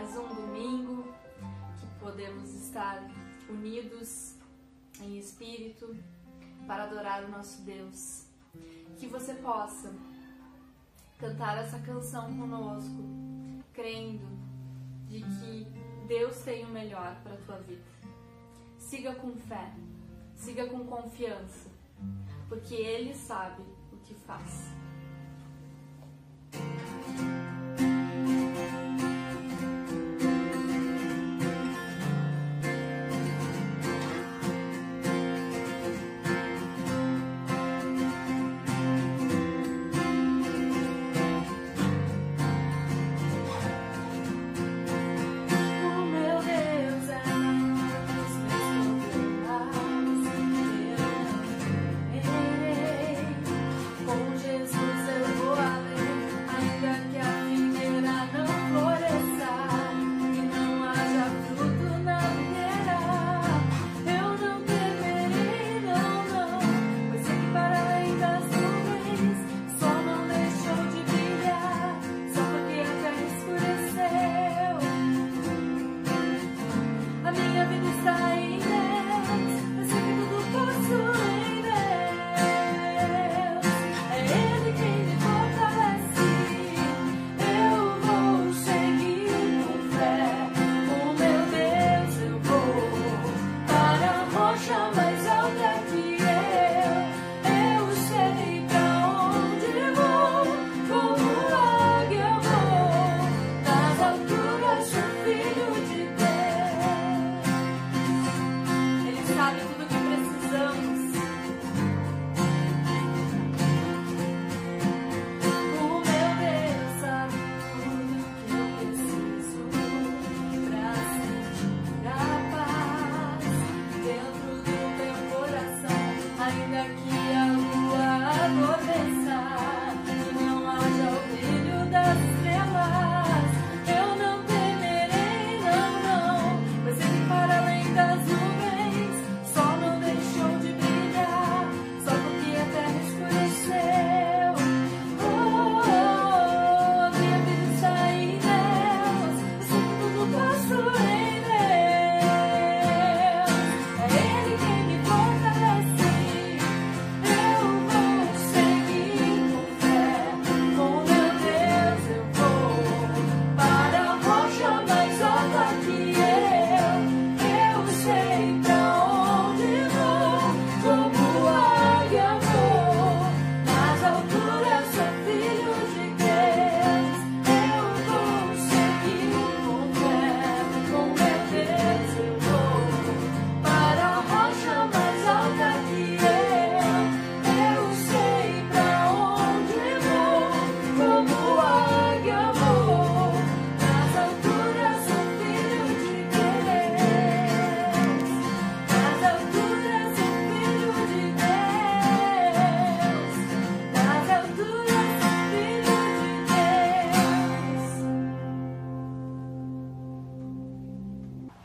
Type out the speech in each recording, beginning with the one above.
mais um domingo que podemos estar unidos em espírito para adorar o nosso Deus. Que você possa cantar essa canção conosco, crendo de que Deus tem o melhor para a tua vida. Siga com fé, siga com confiança, porque Ele sabe o que faz.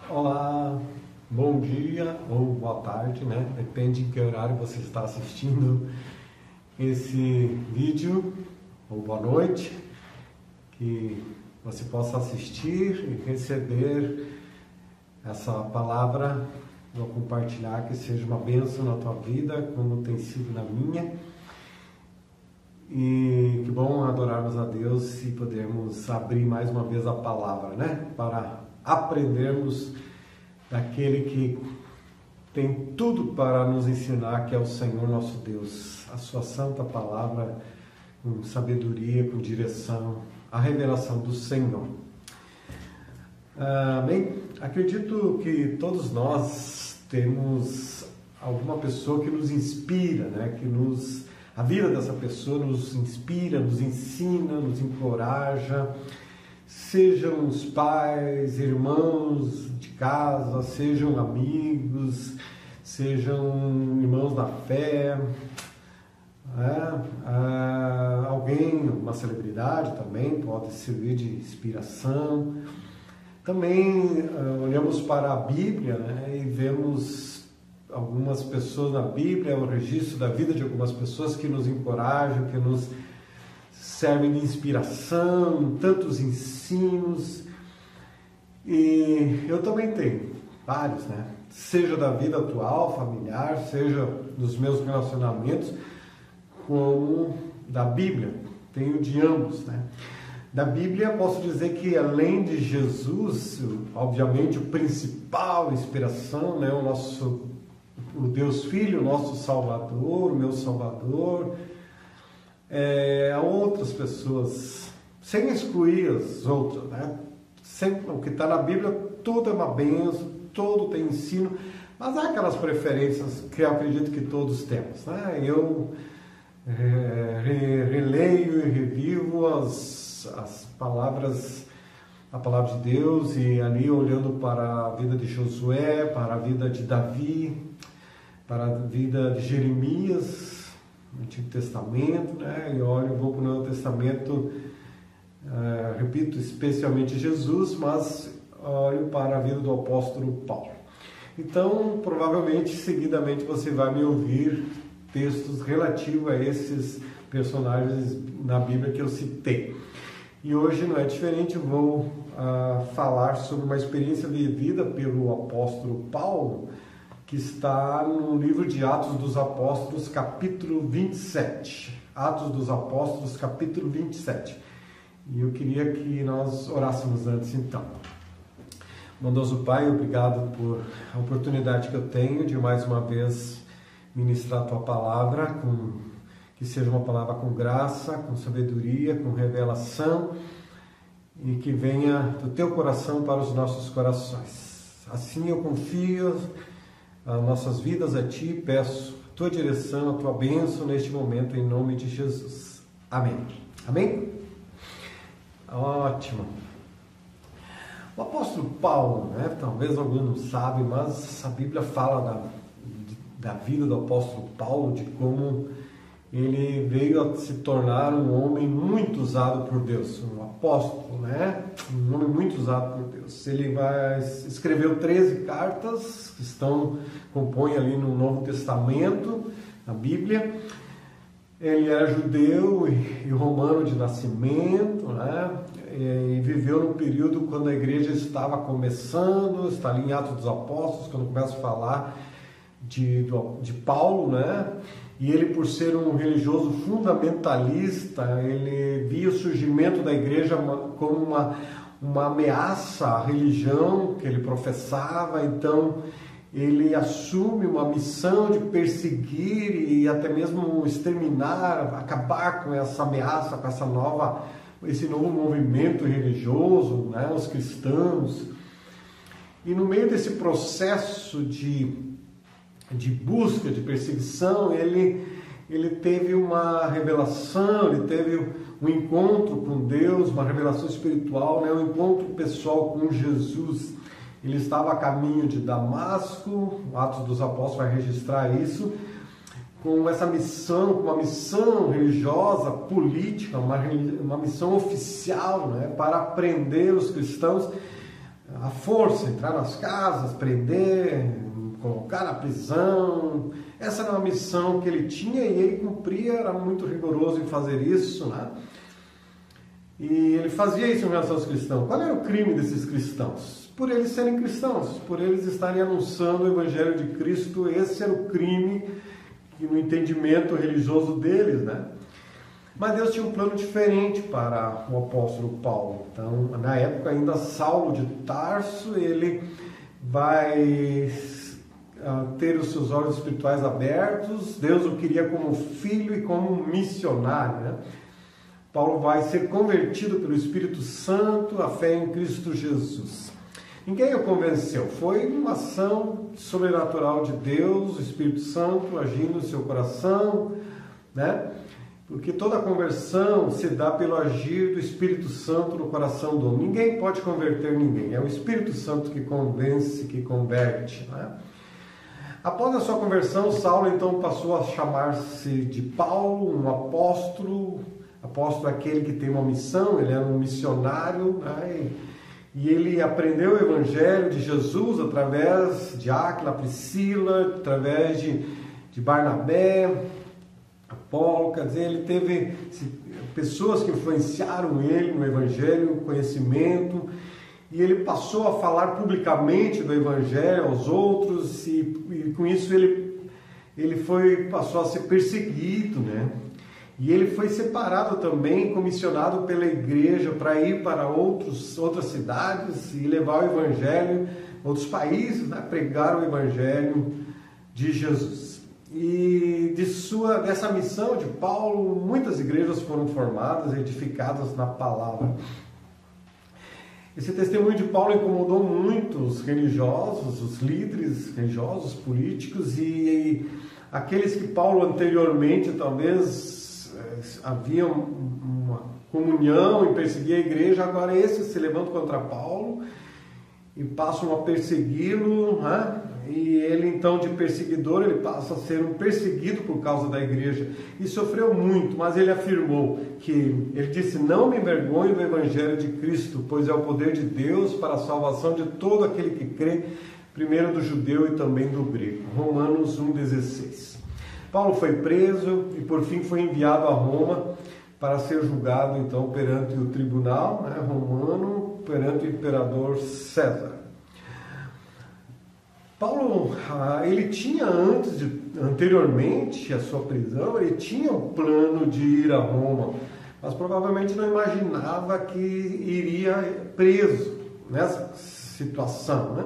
Olá, bom dia ou boa tarde, né? Depende em que horário você está assistindo esse vídeo, ou boa noite, que você possa assistir e receber essa palavra, vou compartilhar, que seja uma bênção na tua vida, como tem sido na minha. E que bom adorarmos a Deus e podermos abrir mais uma vez a palavra, né? Para aprendermos daquele que tem tudo para nos ensinar, que é o Senhor nosso Deus. A sua santa palavra, com sabedoria, com direção, a revelação do Senhor. Bem, acredito que todos nós temos alguma pessoa que nos inspira, né? A vida dessa pessoa nos inspira, nos ensina, nos encoraja, sejam os pais, irmãos de casa, sejam amigos, sejam irmãos da fé, alguém, uma celebridade também pode servir de inspiração. Também olhamos para a Bíblia, né, e vemos algumas pessoas na Bíblia, o registro da vida de algumas pessoas que nos encorajam, que nos servem de inspiração, tantos ensinos. E eu também tenho vários, né? Seja da vida atual, familiar, seja dos meus relacionamentos, como da Bíblia. Tenho de ambos, né? Da Bíblia posso dizer que além de Jesus, obviamente o principal inspiração, né? O Deus Filho, o nosso Salvador, o meu Salvador, há outras pessoas, sem excluir as outras, né? Sempre, o que está na Bíblia, tudo é uma bênção, todo tem ensino, mas há aquelas preferências que eu acredito que todos temos, né? Eu releio e revivo as palavras, a palavra de Deus, e ali olhando para a vida de Josué, para a vida de Davi, para a vida de Jeremias, no Antigo Testamento, né? E olho, vou para o Novo Testamento, repito, especialmente Jesus, mas olho para a vida do apóstolo Paulo. Então, provavelmente, seguidamente, você vai me ouvir textos relativos a esses personagens na Bíblia que eu citei. E hoje não é diferente, eu vou falar sobre uma experiência vivida pelo apóstolo Paulo, que está no livro de Atos dos Apóstolos, capítulo 27. Atos dos Apóstolos, capítulo 27. E eu queria que nós orássemos antes, então. Bondoso Pai, obrigado por a oportunidade que eu tenho de mais uma vez ministrar a Tua palavra, que seja uma palavra com graça, com sabedoria, com revelação, e que venha do Teu coração para os nossos corações. Assim eu confio as nossas vidas a Ti, peço a Tua direção, a Tua bênção neste momento, em nome de Jesus. Amém. Amém? Ótimo. O apóstolo Paulo, né? Talvez alguns não sabem, mas a Bíblia fala da vida do apóstolo Paulo, de como ele veio a se tornar um homem muito usado por Deus, um apóstolo, né? Um homem muito usado por Deus. Ele escreveu 13 cartas que compõem ali no Novo Testamento, na Bíblia. Ele era judeu e romano de nascimento, né? E viveu num período quando a igreja estava começando, está ali em Atos dos Apóstolos, quando começa a falar de Paulo, né? E ele, por ser um religioso fundamentalista, ele via o surgimento da igreja como uma ameaça à religião que ele professava. Então ele assume uma missão de perseguir e até mesmo exterminar, acabar com essa ameaça, com esse novo movimento religioso, né, os cristãos. E no meio desse processo de busca, de perseguição, ele teve uma revelação, ele teve um encontro com Deus, uma revelação espiritual, né, um encontro pessoal com Jesus. Ele estava a caminho de Damasco, o Atos dos Apóstolos vai registrar isso, com essa missão, com uma missão religiosa, política, uma missão oficial, né, para prender os cristãos à força, entrar nas casas, prender, colocar na prisão. Essa era uma missão que ele tinha e ele cumpria, era muito rigoroso em fazer isso, né? E ele fazia isso em relação aos cristãos. Qual era o crime desses cristãos? Por eles serem cristãos, por eles estarem anunciando o Evangelho de Cristo. Esse era o crime no entendimento religioso deles, né? Mas Deus tinha um plano diferente para o apóstolo Paulo. Então, na época ainda Saulo de Tarso, ele vai ter os seus olhos espirituais abertos. Deus o queria como filho e como missionário, né? Paulo vai ser convertido pelo Espírito Santo à fé em Cristo Jesus. Ninguém o convenceu, foi uma ação sobrenatural de Deus, o Espírito Santo agindo no seu coração, né? Porque toda conversão se dá pelo agir do Espírito Santo no coração do homem. Ninguém pode converter ninguém, é o Espírito Santo que convence, que converte, né? Após a sua conversão, Saulo então passou a chamar-se de Paulo, um apóstolo. Apóstolo é aquele que tem uma missão, ele era um missionário, né? E ele aprendeu o Evangelho de Jesus através de Áquila, Priscila, através de Barnabé, Apolo. Quer dizer, ele teve pessoas que influenciaram ele no Evangelho, no conhecimento. e ele passou a falar publicamente do Evangelho aos outros, e com isso ele passou a ser perseguido, né? E ele foi separado também, comissionado pela igreja para ir para outras cidades e levar o Evangelho, outros países, né? Pregar o Evangelho de Jesus. E dessa missão de Paulo, muitas igrejas foram formadas, edificadas na palavra. Esse testemunho de Paulo incomodou muito os religiosos, os líderes religiosos, políticos e aqueles que Paulo anteriormente talvez havia uma comunhão em perseguir a igreja, agora esses se levantam contra Paulo e passam a persegui-lo, né? E ele então de perseguidor, ele passa a ser um perseguido por causa da igreja, e sofreu muito, mas ele afirmou ele disse: não me envergonho do Evangelho de Cristo, pois é o poder de Deus para a salvação de todo aquele que crê, primeiro do judeu e também do grego. Romanos 1,16. Paulo foi preso e por fim foi enviado a Roma para ser julgado então perante o tribunal, né, romano, perante o imperador César. Paulo, ele tinha anteriormente à sua prisão, ele tinha um plano de ir a Roma, mas provavelmente não imaginava que iria preso nessa situação, né?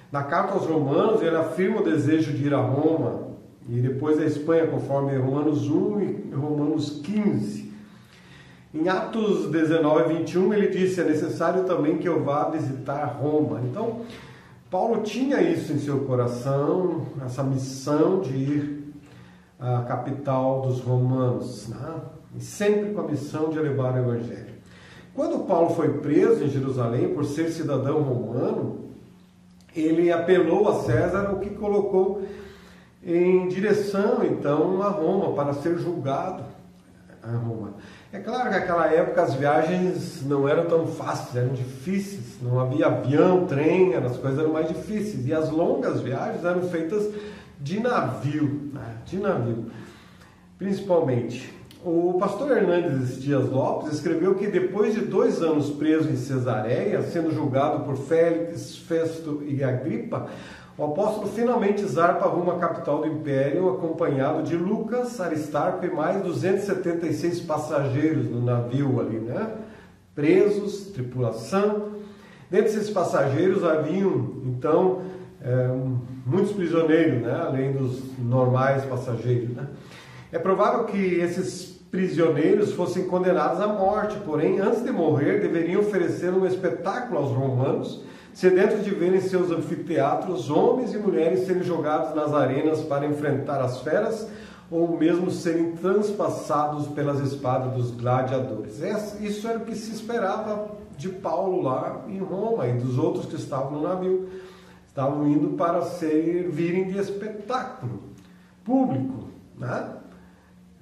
Na carta aos Romanos, ele afirma o desejo de ir a Roma e depois a Espanha, conforme Romanos 1 e Romanos 15. Em Atos 19, 21, ele disse: é necessário também que eu vá visitar Roma. Então, Paulo tinha isso em seu coração, essa missão de ir à capital dos romanos, né? E sempre com a missão de levar o Evangelho. Quando Paulo foi preso em Jerusalém por ser cidadão romano, ele apelou a César, o que colocou em direção então a Roma para ser julgado a Roma. É claro que naquela época as viagens não eram tão fáceis, eram difíceis, não havia avião, trem, as coisas eram mais difíceis, e as longas viagens eram feitas de navio, né? De navio, principalmente. O pastor Hernandes Dias Lopes escreveu que depois de 2 anos preso em Cesareia, sendo julgado por Félix, Festo e Agripa, o apóstolo finalmente zarpa rumo à capital do império, acompanhado de Lucas, Aristarco e mais 276 passageiros no navio ali, né? Presos, tripulação. Dentre esses passageiros haviam, então, muitos prisioneiros, né? Além dos normais passageiros, né? É provável que esses prisioneiros fossem condenados à morte, porém, antes de morrer, deveriam oferecer um espetáculo aos romanos, sedentos de verem seus anfiteatros homens e mulheres serem jogados nas arenas para enfrentar as feras, ou mesmo serem transpassados pelas espadas dos gladiadores. Isso era o que se esperava de Paulo lá em Roma e dos outros que estavam no navio. Estavam indo para servirem de espetáculo público, né?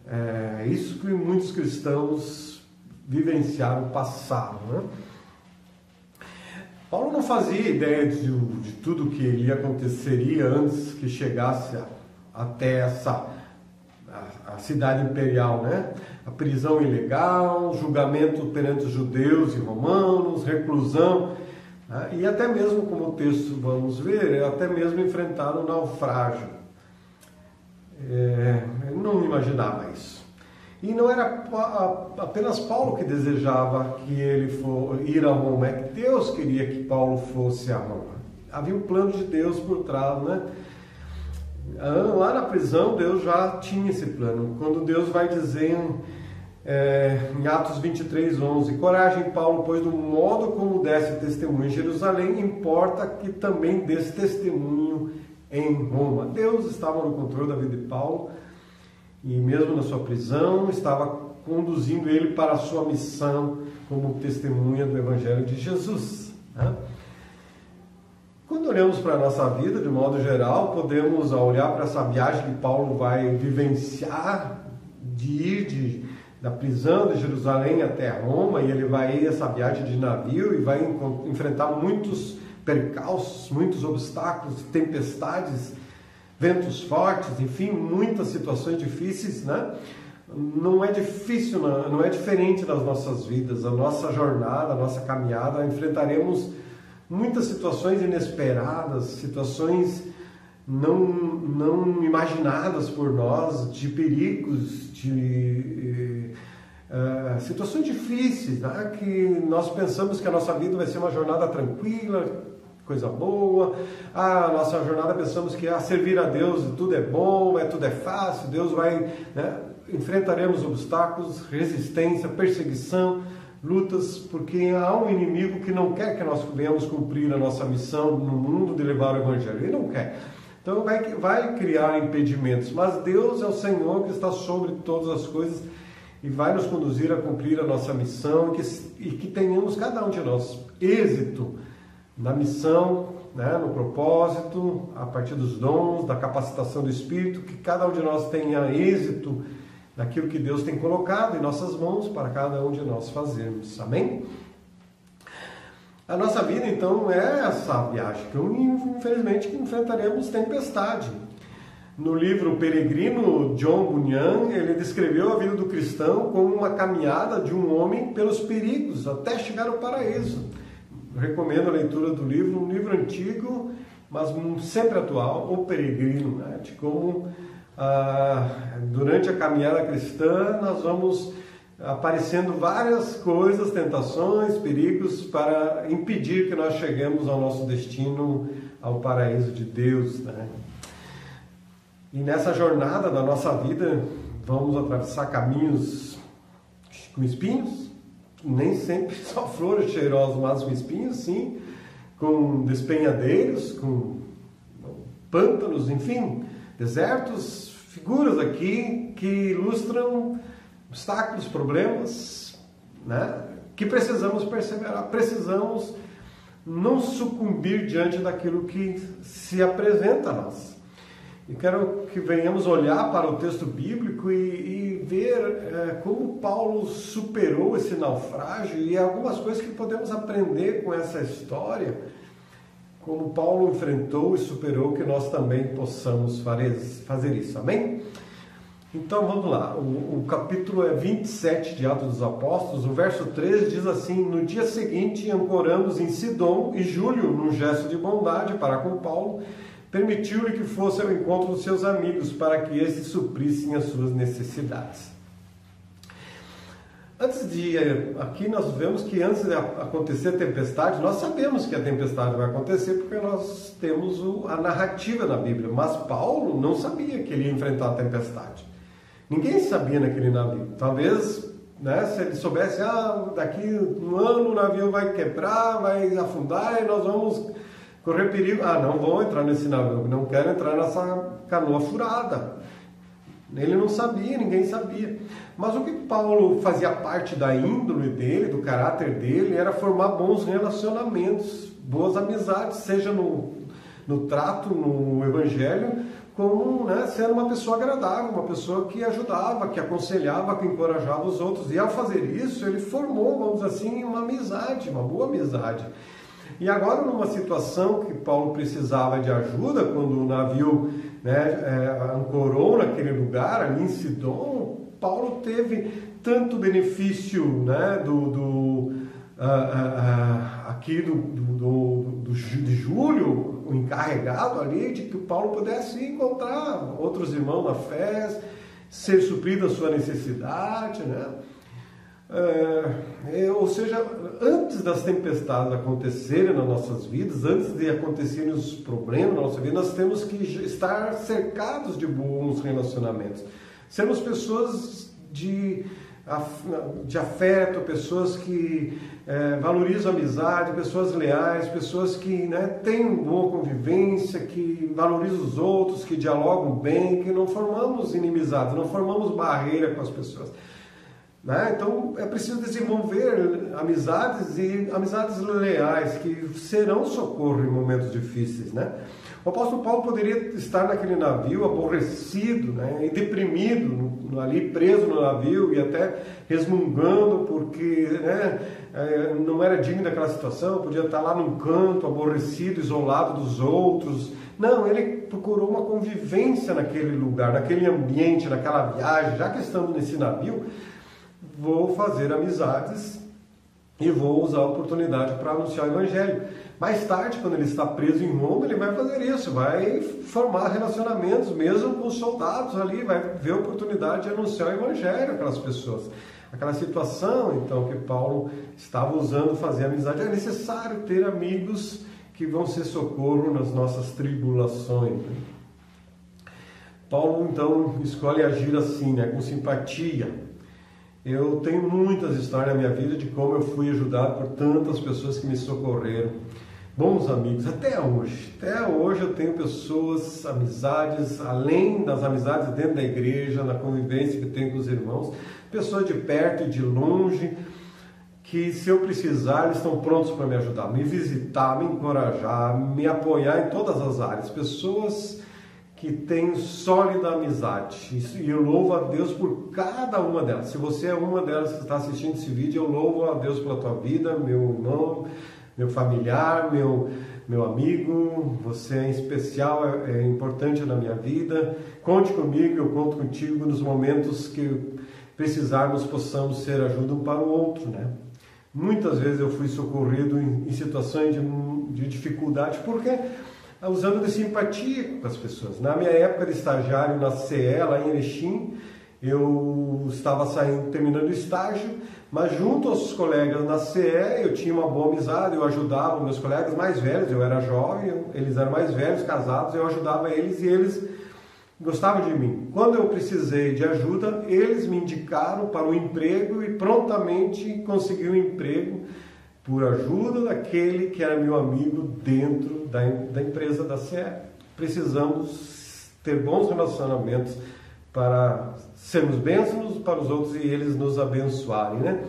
É isso que muitos cristãos vivenciaram, passaram, né? Paulo não fazia ideia de tudo que lhe aconteceria antes que chegasse até a cidade imperial, né? A prisão ilegal, julgamento perante os judeus e romanos, reclusão, né? E até mesmo, como o texto vamos ver, até mesmo enfrentar um naufrágio. Eu não imaginava isso. E não era apenas Paulo que desejava que ele ir a Roma, é que Deus queria que Paulo fosse a Roma. Havia um plano de Deus por trás, né? Lá na prisão, Deus já tinha esse plano. Quando Deus vai dizer em Atos 23, 11: coragem, Paulo, pois do modo como desse testemunho em Jerusalém, importa que também desse testemunho em Roma. Deus estava no controle da vida de Paulo, e mesmo na sua prisão, estava conduzindo ele para a sua missão como testemunha do Evangelho de Jesus, né? Quando olhamos para a nossa vida, de modo geral, podemos, ao olhar para essa viagem que Paulo vai vivenciar, de ir da prisão de Jerusalém até Roma, e ele vai essa viagem de navio e vai enfrentar muitos percalços, muitos obstáculos, tempestades, ventos fortes, enfim, muitas situações difíceis, né? Não é difícil, não é diferente das nossas vidas, a nossa jornada, a nossa caminhada, enfrentaremos muitas situações inesperadas, situações não imaginadas por nós, de perigos, de situações difíceis, né? Que nós pensamos que a nossa vida vai ser uma jornada tranquila, coisa boa. A nossa jornada pensamos que servir a Deus tudo é bom, tudo é fácil, Deus vai, né? Enfrentaremos obstáculos, resistência, perseguição, lutas, porque há um inimigo que não quer que nós venhamos cumprir a nossa missão no mundo de levar o Evangelho. Ele não quer. Então vai criar impedimentos, mas Deus é o Senhor que está sobre todas as coisas e vai nos conduzir a cumprir a nossa missão e que tenhamos, cada um de nós, êxito na missão, né, no propósito, a partir dos dons, da capacitação do Espírito, que cada um de nós tenha êxito naquilo que Deus tem colocado em nossas mãos para cada um de nós fazermos. Amém? A nossa vida, então, é essa viagem, que infelizmente enfrentaremos tempestade. No livro Peregrino, John Bunyan, ele descreveu a vida do cristão como uma caminhada de um homem pelos perigos até chegar ao paraíso. Eu recomendo a leitura do livro, um livro antigo, mas sempre atual, O Peregrino, né? De como durante a caminhada cristã nós vamos aparecendo várias coisas, tentações, perigos para impedir que nós cheguemos ao nosso destino, ao paraíso de Deus, né? E nessa jornada da nossa vida vamos atravessar caminhos com espinhos, nem sempre só flores cheirosas, mas com espinhos, sim, com despenhadeiros, com pântanos, enfim, desertos, figuras aqui que ilustram obstáculos, problemas, né? Que precisamos perseverar, precisamos não sucumbir diante daquilo que se apresenta a nós. E quero que venhamos olhar para o texto bíblico e ver como Paulo superou esse naufrágio e algumas coisas que podemos aprender com essa história, como Paulo enfrentou e superou, que nós também possamos fazer isso. Amém? Então vamos lá, o capítulo é 27 de Atos dos Apóstolos, o verso 13 diz assim: no dia seguinte ancoramos em Sidom e Júlio, num gesto de bondade para com Paulo, permitiu-lhe que fosse ao encontro dos seus amigos para que estes suprissem as suas necessidades. Aqui nós vemos que antes de acontecer a tempestade, nós sabemos que a tempestade vai acontecer porque nós temos a narrativa na Bíblia, mas Paulo não sabia que ele ia enfrentar a tempestade. Ninguém sabia naquele navio. Talvez, né, se ele soubesse, daqui um ano o navio vai quebrar, vai afundar e nós vamos correr perigo. Não vou entrar nesse navio, não quero entrar nessa canoa furada. Ele não sabia, ninguém sabia. Mas o que Paulo fazia parte da índole dele, do caráter dele, era formar bons relacionamentos, boas amizades, seja no trato, no evangelho, como, né, sendo uma pessoa agradável, uma pessoa que ajudava, que aconselhava, que encorajava os outros. E ao fazer isso, ele formou, vamos dizer assim, uma amizade, uma boa amizade. E agora, numa situação que Paulo precisava de ajuda, quando o navio, né, ancorou naquele lugar, ali em Sidom, Paulo teve tanto benefício, né, de Júlio, o encarregado ali, de que Paulo pudesse encontrar outros irmãos na fé, ser suprida a sua necessidade, né? Ou seja, antes das tempestades acontecerem nas nossas vidas, antes de acontecerem os problemas na nossa vida, nós temos que estar cercados de bons relacionamentos. Sermos pessoas de afeto, pessoas que valorizam a amizade, pessoas leais, pessoas que, né, têm boa convivência, que valorizam os outros, que dialogam bem, que não formamos inimizades, não formamos barreira com as pessoas. Né? Então é preciso desenvolver amizades e amizades leais que serão socorro em momentos difíceis, né? O apóstolo Paulo poderia estar naquele navio aborrecido, né, e deprimido, ali preso no navio e até resmungando porque, né, não era digno daquela situação, podia estar lá num canto, aborrecido, isolado dos outros. Não, ele procurou uma convivência naquele lugar, naquele ambiente, naquela viagem. Já que estamos nesse navio, vou fazer amizades e vou usar a oportunidade para anunciar o Evangelho. Mais tarde, quando ele está preso em Roma, ele vai fazer isso, vai formar relacionamentos, mesmo com os soldados ali, vai ver a oportunidade de anunciar o Evangelho àquelas pessoas. Aquela situação, então, que Paulo estava usando, fazer amizade. É necessário ter amigos que vão ser socorro nas nossas tribulações. Paulo, então, escolhe agir assim, né, com simpatia. Eu tenho muitas histórias na minha vida de como eu fui ajudado por tantas pessoas que me socorreram. Bons amigos, até hoje. Até hoje eu tenho pessoas, amizades, além das amizades dentro da igreja, na convivência que tenho com os irmãos, pessoas de perto e de longe, que se eu precisar, eles estão prontos para me ajudar, me visitar, me encorajar, me apoiar em todas as áreas. Pessoas que têm sólida amizade. E eu louvo a Deus por cada uma delas. Se você é uma delas que está assistindo esse vídeo, eu louvo a Deus pela tua vida, meu irmão, meu familiar, meu amigo. Você é especial, é importante na minha vida. Conte comigo, eu conto contigo nos momentos que precisarmos, possamos ser ajuda um para o outro, né? Muitas vezes eu fui socorrido em situações de dificuldade, porque usando de simpatia com as pessoas. Na minha época de estagiário na CE, lá em Erechim, eu estava terminando o estágio, mas junto aos colegas na CE, eu tinha uma boa amizade, eu ajudava meus colegas mais velhos, eu era jovem, eles eram mais velhos, casados, eu ajudava eles e eles gostavam de mim. Quando eu precisei de ajuda, eles me indicaram para o emprego e prontamente consegui um emprego por ajuda daquele que era meu amigo dentro da empresa da CE. Precisamos ter bons relacionamentos para sermos bênçãos para os outros e eles nos abençoarem, né?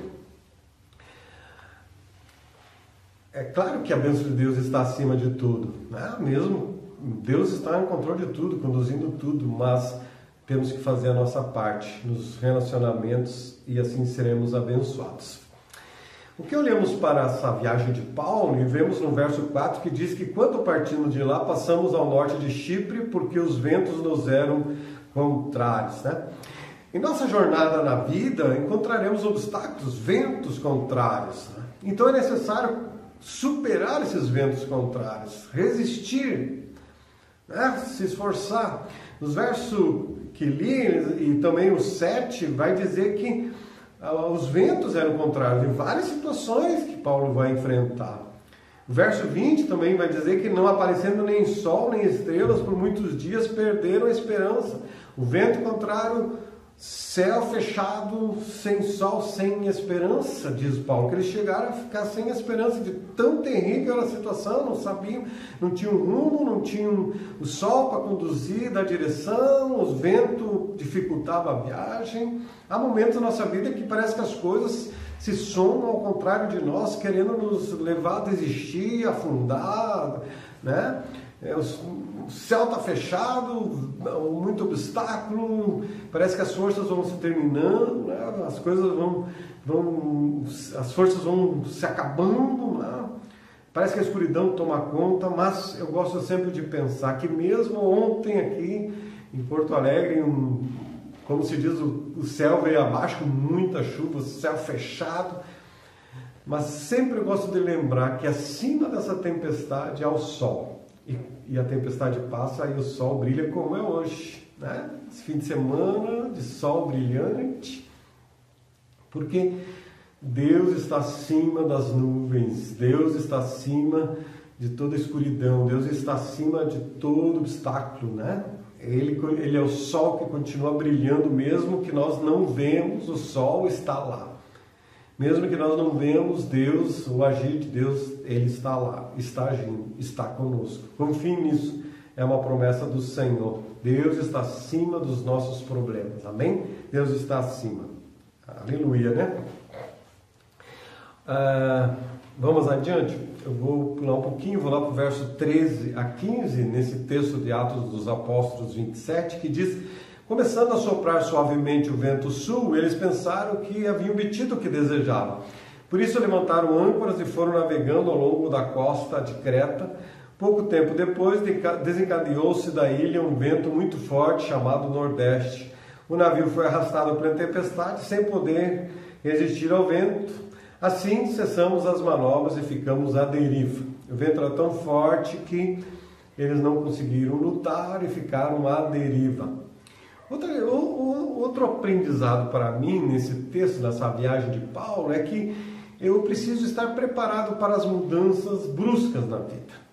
É claro que a bênção de Deus está acima de tudo, né? Mesmo Deus está em controle de tudo, conduzindo tudo, mas temos que fazer a nossa parte nos relacionamentos e assim seremos abençoados. O que olhamos para essa viagem de Paulo e vemos no verso 4 que diz que quando partimos de lá, passamos ao norte de Chipre porque os ventos nos eram contrários, né? Em nossa jornada na vida, encontraremos obstáculos, ventos contrários, né? Então é necessário superar esses ventos contrários, resistir, né? Se esforçar. Nos versos que li, e também o 7, vai dizer que os ventos eram contrários em várias situações que Paulo vai enfrentar. O verso 20 também vai dizer que não aparecendo nem sol nem estrelas por muitos dias perderam a esperança. O vento contrário, céu fechado, sem sol, sem esperança, diz Paulo, que eles chegaram a ficar sem esperança de tão terrível era a situação, não sabiam, não tinham rumo, não tinham o sol para conduzir da direção, os ventos dificultavam a viagem. Há momentos na nossa vida que parece que as coisas se somam ao contrário de nós, querendo nos levar a desistir, afundar, né? O céu está fechado, muito obstáculo, parece que as forças vão se terminando, né? As coisas as forças vão se acabando, né? Parece que a escuridão toma conta, mas eu gosto sempre de pensar que mesmo ontem aqui em Porto Alegre, como se diz, o céu veio abaixo com muita chuva, o céu fechado, mas sempre eu gosto de lembrar que acima dessa tempestade há o sol. E a tempestade passa e o sol brilha como é hoje, né? Esse fim de semana de sol brilhante, porque Deus está acima das nuvens, Deus está acima de toda escuridão, Deus está acima de todo obstáculo, né? Ele é o sol que continua brilhando, mesmo que nós não vemos, o sol está lá. Mesmo que nós não vemos Deus, o agir de Deus, Ele está lá, está agindo, está conosco. Confie nisso, é uma promessa do Senhor. Deus está acima dos nossos problemas, amém? Deus está acima. Aleluia, né? Vamos adiante? Eu vou pular um pouquinho, vou lá para o verso 13 a 15, nesse texto de Atos dos Apóstolos 27, que diz: começando a soprar suavemente o vento sul, eles pensaram que haviam obtido o que desejavam. Por isso levantaram âncoras e foram navegando ao longo da costa de Creta. Pouco tempo depois, desencadeou-se da ilha um vento muito forte chamado Nordeste. O navio foi arrastado pela tempestade sem poder resistir ao vento. Assim, cessamos as manobras e ficamos à deriva. O vento era tão forte que eles não conseguiram lutar e ficaram à deriva. Outro aprendizado para mim nesse texto, nessa viagem de Paulo, é que eu preciso estar preparado para as mudanças bruscas na vida.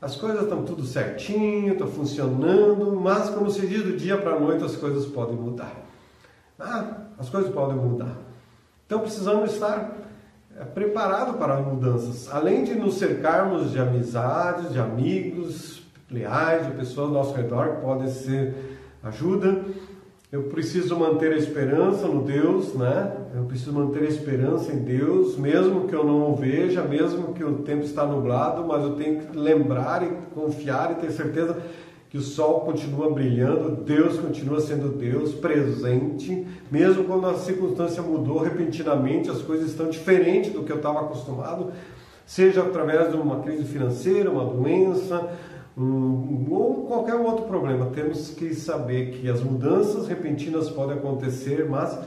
As coisas estão tudo certinho, estão funcionando, mas como se diz, do dia para a noite as coisas podem mudar. As coisas podem mudar. Então precisamos estar preparados para as mudanças. Além de nos cercarmos de amizades, de amigos leais, de pessoas ao nosso redor que podem ser ajuda, eu preciso manter a esperança no Deus, né? Eu preciso manter a esperança em Deus, mesmo que eu não o veja, mesmo que o tempo está nublado, mas eu tenho que lembrar e confiar e ter certeza que o sol continua brilhando, Deus continua sendo Deus, presente, mesmo quando a circunstância mudou repentinamente, as coisas estão diferentes do que eu estava acostumado, seja através de uma crise financeira, uma doença, ou qualquer outro problema. Temos que saber que as mudanças repentinas podem acontecer, mas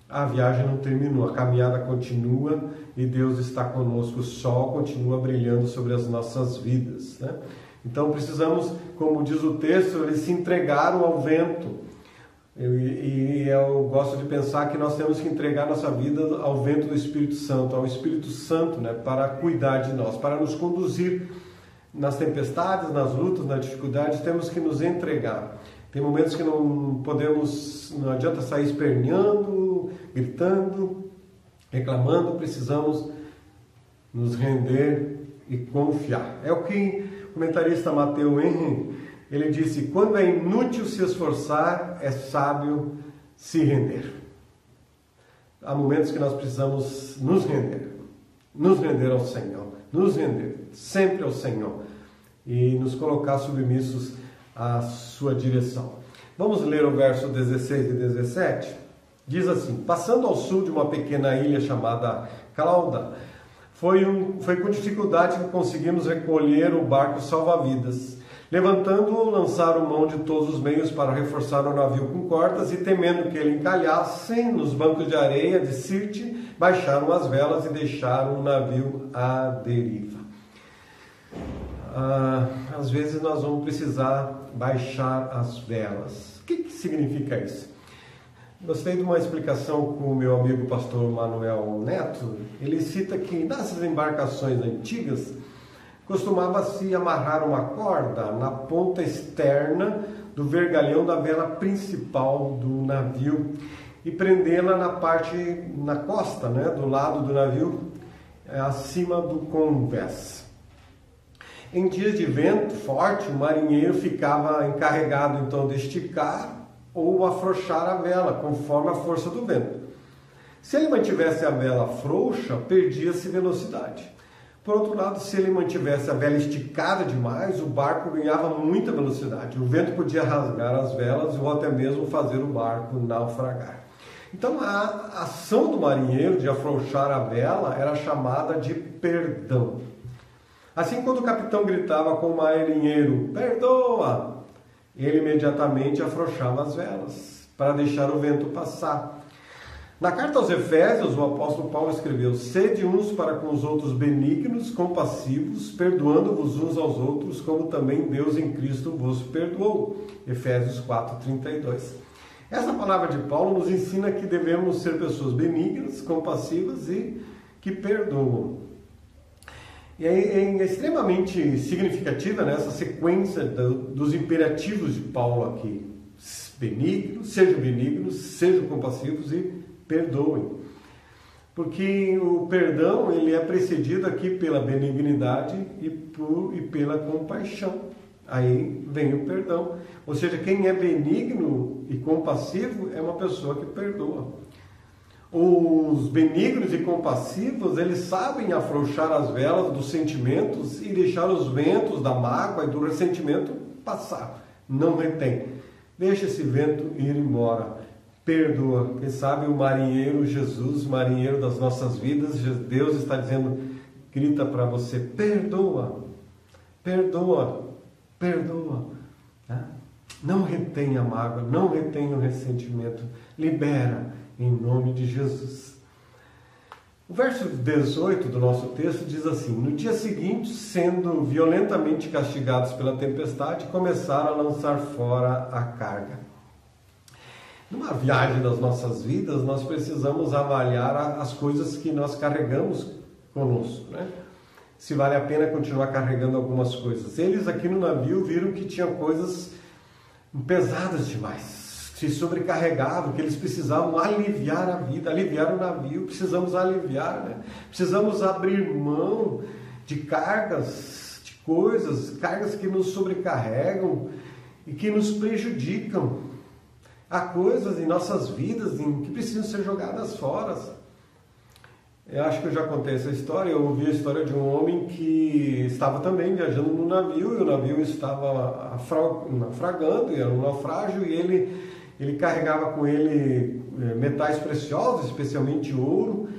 a viagem não terminou, a caminhada continua e Deus está conosco, o sol continua brilhando sobre as nossas vidas, né? Então precisamos, como diz o texto, eles se entregaram ao vento. Eu gosto de pensar que nós temos que entregar nossa vida ao vento do Espírito Santo, ao Espírito Santo, né, para cuidar de nós, para nos conduzir nas tempestades, nas lutas, nas dificuldades. Temos que nos entregar. Tem momentos que não adianta sair esperneando, gritando, reclamando, precisamos nos render e confiar. É o que o comentarista Matthew Henry, ele disse: quando é inútil se esforçar, é sábio se render. Há momentos que nós precisamos nos render ao Senhor, nos render sempre ao Senhor e nos colocar submissos à sua direção. Vamos ler o verso 16 e 17? Diz assim: passando ao sul de uma pequena ilha chamada Clauda, foi com dificuldade que conseguimos recolher o barco salva-vidas. Levantando-o, lançaram mão de todos os meios para reforçar o navio com cordas e, temendo que ele encalhasse nos bancos de areia de Sirte, baixaram as velas e deixaram o navio à deriva. Às vezes nós vamos precisar baixar as velas. O que significa isso? Gostei de uma explicação com o meu amigo pastor Manuel Neto. Ele cita que nas embarcações antigas costumava-se amarrar uma corda na ponta externa do vergalhão da vela principal do navio e prendê-la na costa, né, do lado do navio, acima do convés. Em dias de vento forte, o marinheiro ficava encarregado então de esticar ou afrouxar a vela, conforme a força do vento. Se ele mantivesse a vela frouxa, perdia-se velocidade. Por outro lado, se ele mantivesse a vela esticada demais, o barco ganhava muita velocidade. O vento podia rasgar as velas ou até mesmo fazer o barco naufragar. Então, a ação do marinheiro de afrouxar a vela era chamada de perdão. Assim, quando o capitão gritava com o marinheiro: perdoa! Ele imediatamente afrouxava as velas para deixar o vento passar. Na carta aos Efésios, o apóstolo Paulo escreveu: sede uns para com os outros benignos, compassivos, perdoando-vos uns aos outros, como também Deus em Cristo vos perdoou. Efésios 4:32. Essa palavra de Paulo nos ensina que devemos ser pessoas benignas, compassivas e que perdoam. E é extremamente significativa, né, essa sequência dos imperativos de Paulo aqui. Benignos, sejam compassivos e perdoem. Porque o perdão ele é precedido aqui pela benignidade e pela compaixão. Aí vem o perdão. Ou seja, quem é benigno e compassivo é uma pessoa que perdoa. Os benignos e compassivos, eles sabem afrouxar as velas dos sentimentos e deixar os ventos da mágoa e do ressentimento passar. Não retém. Deixa esse vento ir embora. Perdoa. Quem sabe o marinheiro Jesus, marinheiro das nossas vidas, Deus está dizendo, grita para você: perdoa, perdoa, perdoa. Não retenha a mágoa, não retenha o ressentimento. Libera. Em nome de Jesus. O verso 18 do nosso texto diz assim: no dia seguinte, sendo violentamente castigados pela tempestade, começaram a lançar fora a carga. Numa viagem das nossas vidas, nós precisamos avaliar as coisas que nós carregamos conosco, né? Se vale a pena continuar carregando algumas coisas. Eles aqui no navio viram que tinham coisas pesadas demais, se sobrecarregavam, que eles precisavam aliviar a vida, aliviar o navio. Precisamos aliviar, né? Precisamos abrir mão de cargas, de coisas, cargas que nos sobrecarregam e que nos prejudicam. Há coisas em nossas vidas que precisam ser jogadas fora. Eu acho que eu já contei essa história. Eu ouvi a história de um homem que estava também viajando no navio, e o navio estava naufragando, e era um naufrágio, e ele carregava com ele metais preciosos, especialmente ouro,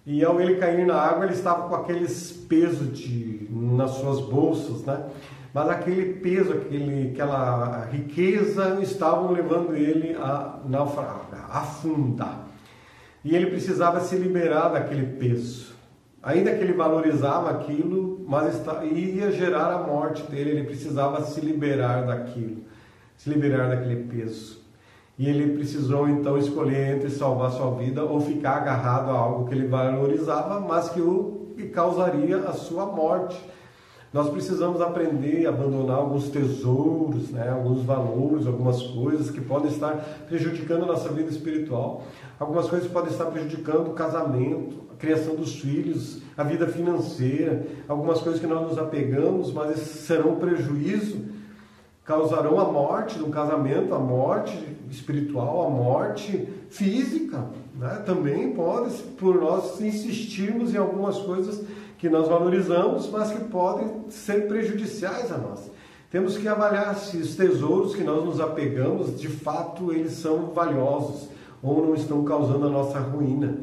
e ao ele cair na água, ele estava com aqueles pesos nas suas bolsas, né? Mas aquele peso, aquela riqueza estavam levando ele a naufragar, a afundar. E ele precisava se liberar daquele peso. Ainda que ele valorizava aquilo, mas ia gerar a morte dele, ele precisava se liberar daquilo, se liberar daquele peso. E ele precisou então escolher entre salvar sua vida ou ficar agarrado a algo que ele valorizava, mas que causaria a sua morte. Nós precisamos aprender a abandonar alguns tesouros, né? Alguns valores, algumas coisas que podem estar prejudicando a nossa vida espiritual. Algumas coisas podem estar prejudicando o casamento, a criação dos filhos, a vida financeira. Algumas coisas que nós nos apegamos, mas serão prejuízo, causarão a morte do casamento, a morte espiritual, a morte física, né? Também pode, por nós insistirmos em algumas coisas que nós valorizamos, mas que podem ser prejudiciais a nós. Temos que avaliar se os tesouros que nós nos apegamos, de fato, eles são valiosos ou não estão causando a nossa ruína.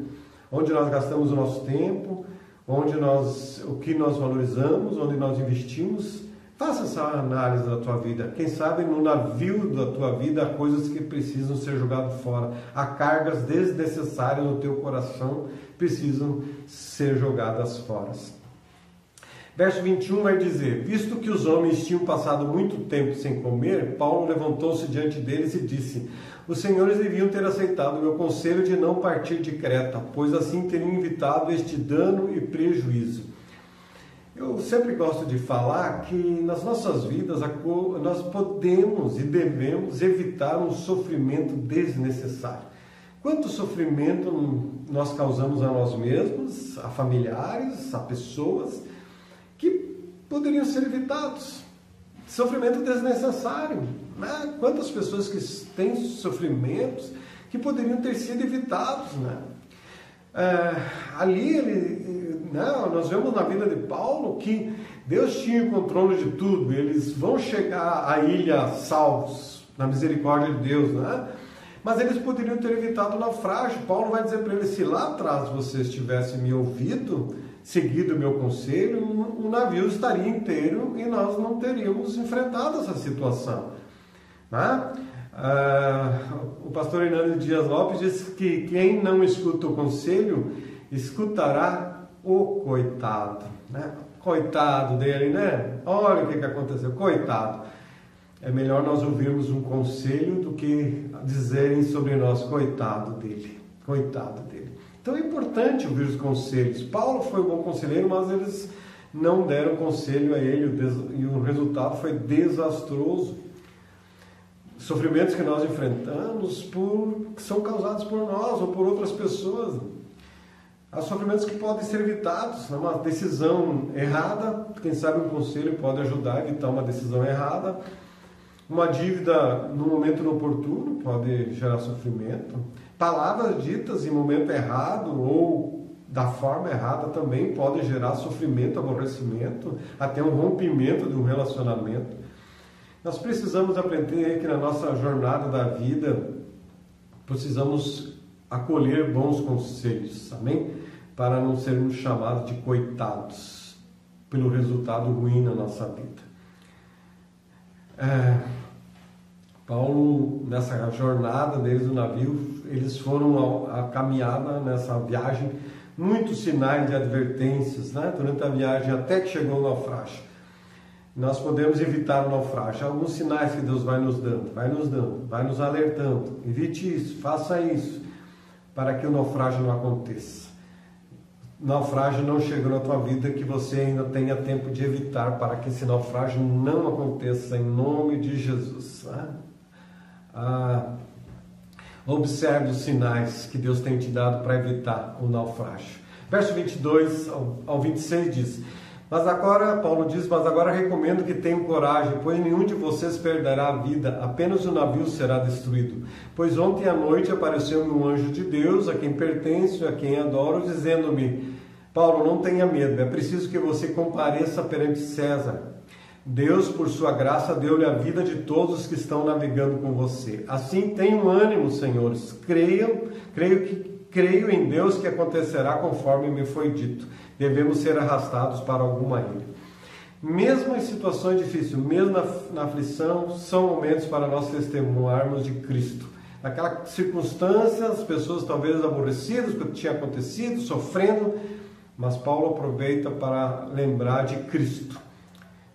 Onde nós gastamos o nosso tempo, o que nós valorizamos, onde nós investimos. Faça essa análise da tua vida. Quem sabe no navio da tua vida há coisas que precisam ser jogadas fora. Há cargas desnecessárias no teu coração precisam ser jogadas fora. Verso 21 vai dizer: visto que os homens tinham passado muito tempo sem comer, Paulo levantou-se diante deles e disse: os senhores deviam ter aceitado o meu conselho de não partir de Creta, pois assim teriam evitado este dano e prejuízo. Eu sempre gosto de falar que nas nossas vidas nós podemos e devemos evitar um sofrimento desnecessário. Quanto sofrimento nós causamos a nós mesmos, a familiares, a pessoas, que poderiam ser evitados. Sofrimento desnecessário, né? Quantas pessoas que têm sofrimentos que poderiam ter sido evitados, né? Nós vemos na vida de Paulo que Deus tinha o controle de tudo. Eles vão chegar à ilha salvos, na misericórdia de Deus, né? Mas eles poderiam ter evitado o naufrágio. Paulo vai dizer para eles: se lá atrás vocês tivessem me ouvido, seguido o meu conselho, o navio estaria inteiro e nós não teríamos enfrentado essa situação, né? O pastor Hernando Dias Lopes diz que quem não escuta o conselho, escutará o coitado, né? Coitado dele, né? Olha o que aconteceu, coitado. É melhor nós ouvirmos um conselho do que dizerem sobre nós: coitado dele, coitado dele. Então é importante ouvir os conselhos. Paulo foi um bom conselheiro, mas eles não deram conselho a ele e o resultado foi desastroso. Sofrimentos que nós enfrentamos que são causados por nós ou por outras pessoas. Há sofrimentos que podem ser evitados. Uma decisão errada, quem sabe um conselho pode ajudar a evitar uma decisão errada. Uma dívida no momento inoportuno pode gerar sofrimento. Palavras ditas em momento errado ou da forma errada também podem gerar sofrimento, aborrecimento, até um rompimento de um relacionamento. Nós precisamos aprender que na nossa jornada da vida precisamos acolher bons conselhos, amém? Para não sermos chamados de coitados pelo resultado ruim na nossa vida. Paulo, nessa jornada deles no navio, eles foram a caminhada nessa viagem muitos sinais de advertências, né, durante a viagem até que chegou o naufrágio. Nós podemos evitar o naufrágio. Alguns sinais que Deus vai nos dando, vai nos alertando. Evite isso, faça isso, para que o naufrágio não aconteça. O naufrágio não chegou na tua vida, que você ainda tenha tempo de evitar, para que esse naufrágio não aconteça, em nome de Jesus. Observe os sinais que Deus tem te dado para evitar o naufrágio. Verso 22 ao 26 diz: Paulo diz, mas agora recomendo que tenham coragem, pois nenhum de vocês perderá a vida, apenas o navio será destruído. Pois ontem à noite apareceu-me um anjo de Deus, a quem pertenço, a quem adoro, dizendo-me: Paulo, não tenha medo, é preciso que você compareça perante César. Deus, por sua graça, deu-lhe a vida de todos os que estão navegando com você. Assim, tenham ânimo, senhores, creio em Deus que acontecerá conforme me foi dito. Devemos ser arrastados para alguma ilha. Mesmo em situações difíceis, mesmo na aflição, são momentos para nós testemunharmos de Cristo. Naquela circunstância, as pessoas talvez aborrecidas com o que tinha acontecido, sofrendo, mas Paulo aproveita para lembrar de Cristo,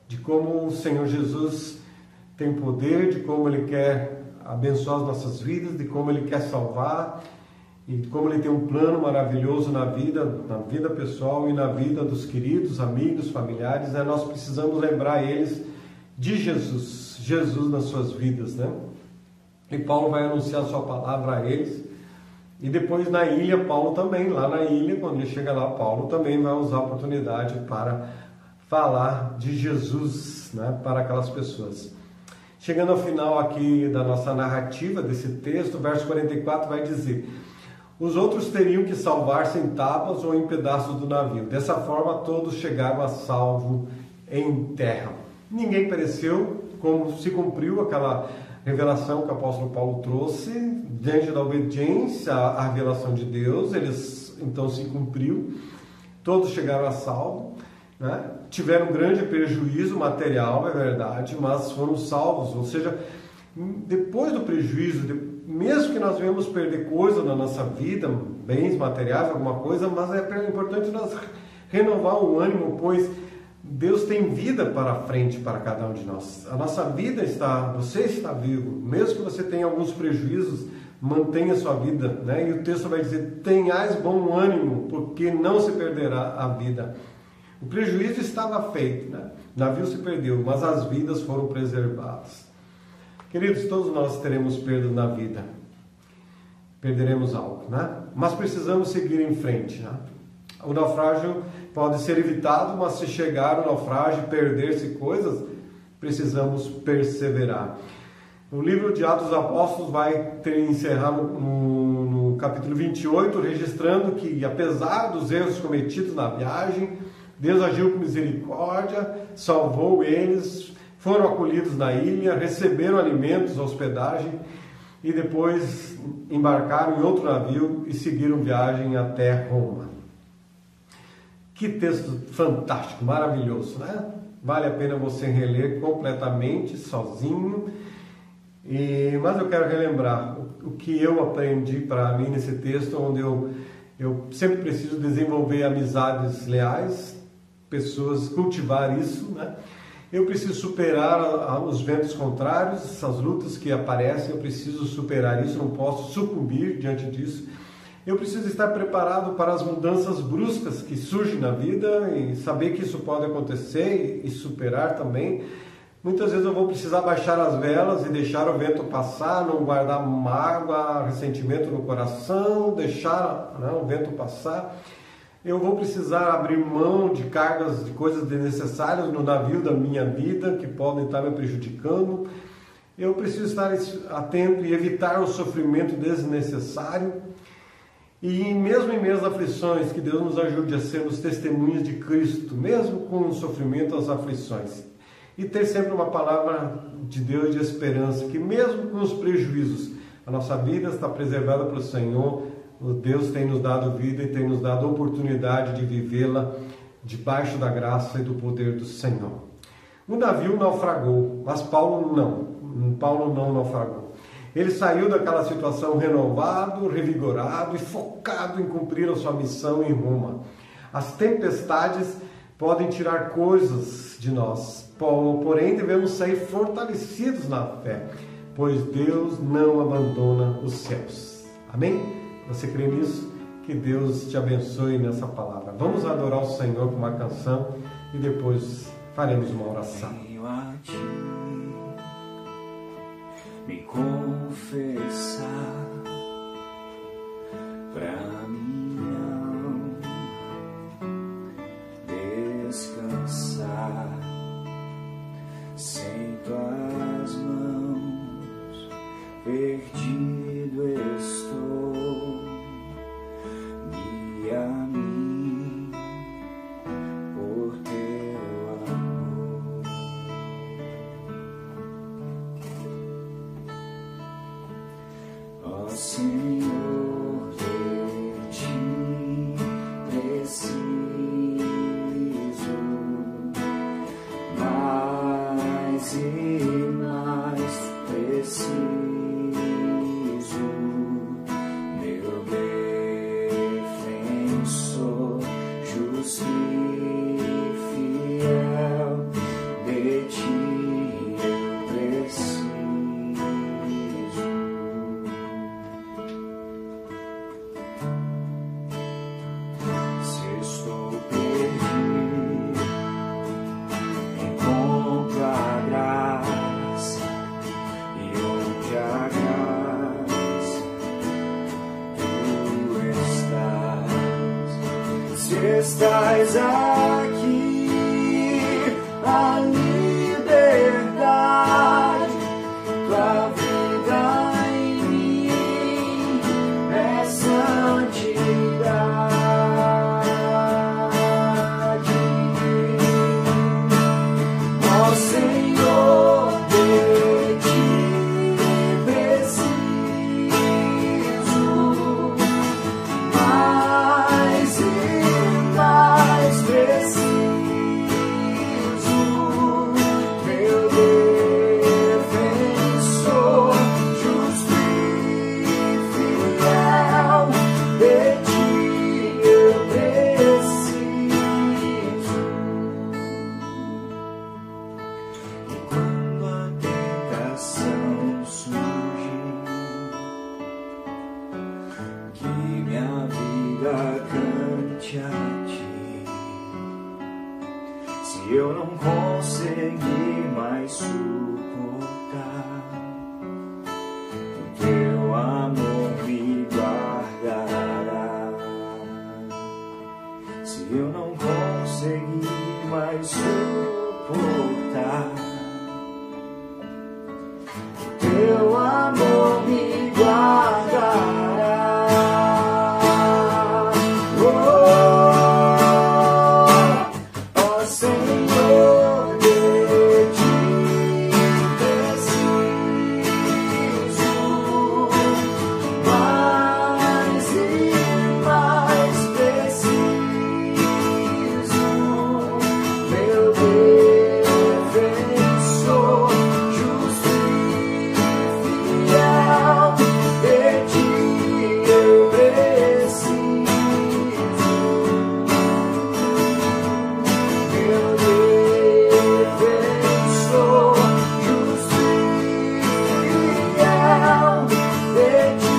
de como o Senhor Jesus tem poder, de como Ele quer abençoar as nossas vidas, de como Ele quer salvar, e como Ele tem um plano maravilhoso na vida pessoal e na vida dos queridos, amigos, familiares. Nós precisamos lembrar eles de Jesus nas suas vidas, né? E Paulo vai anunciar a sua palavra a eles. E depois na ilha, Paulo também, lá na ilha, quando ele chega lá, Paulo também vai usar a oportunidade para falar de Jesus, né, para aquelas pessoas. Chegando ao final aqui da nossa narrativa, desse texto, verso 44 vai dizer: os outros teriam que salvar-se em tábuas ou em pedaços do navio. Dessa forma, todos chegaram a salvo em terra. Ninguém pereceu, como se cumpriu aquela revelação que o apóstolo Paulo trouxe, diante da obediência à revelação de Deus. Então se cumpriu, todos chegaram a salvo, né? Tiveram um grande prejuízo material, é verdade, mas foram salvos. Ou seja, depois do prejuízo, mesmo que nós venhamos perder coisa na nossa vida, bens materiais, alguma coisa, mas é importante nós renovar o ânimo, pois Deus tem vida para frente para cada um de nós. A nossa vida você está vivo, mesmo que você tenha alguns prejuízos, mantenha a sua vida, né? E o texto vai dizer: tenhais bom ânimo, porque não se perderá a vida. O prejuízo estava feito, né? O navio se perdeu, mas as vidas foram preservadas. Queridos, todos nós teremos perdas na vida, perderemos algo, né? Mas precisamos seguir em frente, né? O naufrágio pode ser evitado, mas se chegar o naufrágio e perder-se coisas, precisamos perseverar. O livro de Atos dos Apóstolos vai encerrar no capítulo 28, registrando que, apesar dos erros cometidos na viagem, Deus agiu com misericórdia, salvou eles, foram acolhidos na ilha, receberam alimentos, hospedagem, e depois embarcaram em outro navio e seguiram viagem até Roma. Que texto fantástico, maravilhoso, né? Vale a pena você reler completamente, sozinho. Mas eu quero relembrar o que eu aprendi para mim nesse texto, onde eu sempre preciso desenvolver amizades leais, pessoas, cultivar isso, né? Eu preciso superar os ventos contrários, essas lutas que aparecem, eu preciso superar isso, não posso sucumbir diante disso. Eu preciso estar preparado para as mudanças bruscas que surgem na vida e saber que isso pode acontecer e superar também. Muitas vezes eu vou precisar baixar as velas e deixar o vento passar, não guardar mágoa, ressentimento no coração, deixar, né, o vento passar. Eu vou precisar abrir mão de cargas, de coisas desnecessárias no navio da minha vida que podem estar me prejudicando. Eu preciso estar atento e evitar o sofrimento desnecessário. E mesmo em meio às aflições, que Deus nos ajude a sermos testemunhas de Cristo, mesmo com o sofrimento, as aflições. E ter sempre uma palavra de Deus de esperança, que mesmo com os prejuízos, a nossa vida está preservada pelo Senhor. O Deus tem nos dado vida e tem nos dado oportunidade de vivê-la debaixo da graça e do poder do Senhor. O navio naufragou, mas Paulo não naufragou. Ele saiu daquela situação renovado, revigorado e focado em cumprir a sua missão em Roma. As tempestades podem tirar coisas de nós, porém devemos sair fortalecidos na fé, pois Deus não abandona os céus. Amém? Você crê nisso? Que Deus te abençoe nessa palavra. Vamos adorar o Senhor com uma canção e depois faremos uma oração. Venho a ti me confessar pra minha alma descansar sem tuas mãos, perdido estou, guia a mim por teu amor. Ó Senhor, de ti preciso, mais e mais preciso, meu defensor, justo e fiel, de ti eu preciso. Se estou perdido, encontro a graça, e onde a graça tu estás. Se estás aqui, a liberdade, tua vida em mim é santidade. Ó Senhor, de ti preciso, mais e mais preciso, meu defensor, justo e fiel, de ti eu preciso. E quando a tentação surgir, que minha vida cante a ti. Se eu não conseguir mais suportar, o teu amor me guardará. Se eu não conseguir mais suportar, o teu amor me guardará. Ó Senhor, de ti preciso, mais e mais preciso, meu defensor, justo e fiel, de ti eu preciso. Meu defensor, justo e fiel, de ti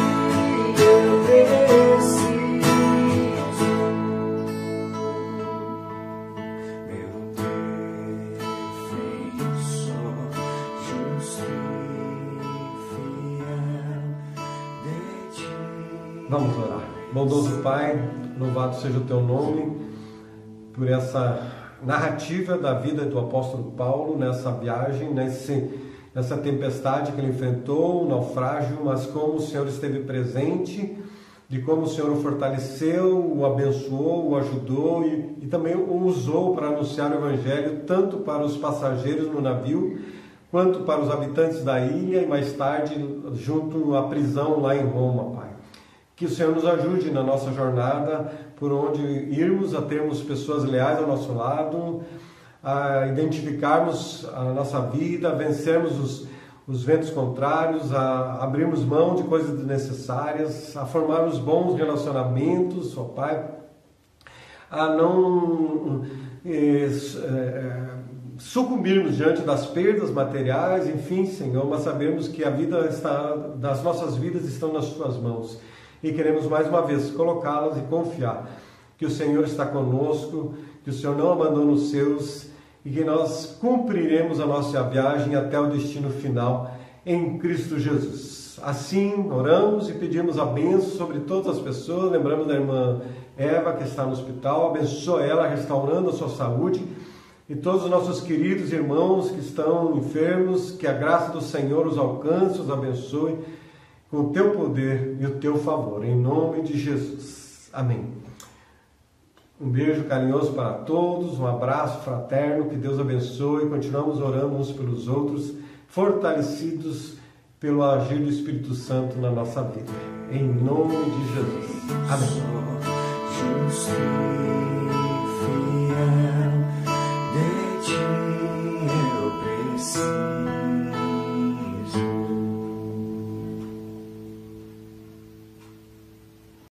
eu preciso. Meu defensor, justo e fiel, de ti. Vamos orar. Bondoso Pai, louvado seja o teu nome por essa narrativa da vida do apóstolo Paulo nessa viagem, nessa tempestade que ele enfrentou, o naufrágio, mas como o Senhor esteve presente, de como o Senhor o fortaleceu, o abençoou, o ajudou e também o usou para anunciar o Evangelho tanto para os passageiros no navio quanto para os habitantes da ilha e mais tarde junto à prisão lá em Roma, Pai. Que o Senhor nos ajude na nossa jornada, por onde irmos, a termos pessoas leais ao nosso lado, a identificarmos a nossa vida, a vencermos os ventos contrários, a abrirmos mão de coisas desnecessárias, a formarmos bons relacionamentos, ó Pai, a não sucumbirmos diante das perdas materiais, enfim, Senhor, mas sabemos que a vida das nossas vidas estão nas Tuas mãos e queremos mais uma vez colocá-las e confiar que o Senhor está conosco, que o Senhor não abandona os seus e que nós cumpriremos a nossa viagem até o destino final em Cristo Jesus. Assim, oramos e pedimos a bênção sobre todas as pessoas. Lembramos da irmã Eva, que está no hospital. Abençoa ela, restaurando a sua saúde. E todos os nossos queridos irmãos que estão enfermos, que a graça do Senhor os alcance, os abençoe com o Teu poder e o Teu favor. Em nome de Jesus. Amém. Um beijo carinhoso para todos, um abraço fraterno, que Deus abençoe. Continuamos orando uns pelos outros, fortalecidos pelo agir do Espírito Santo na nossa vida. Em nome de Jesus. Amém.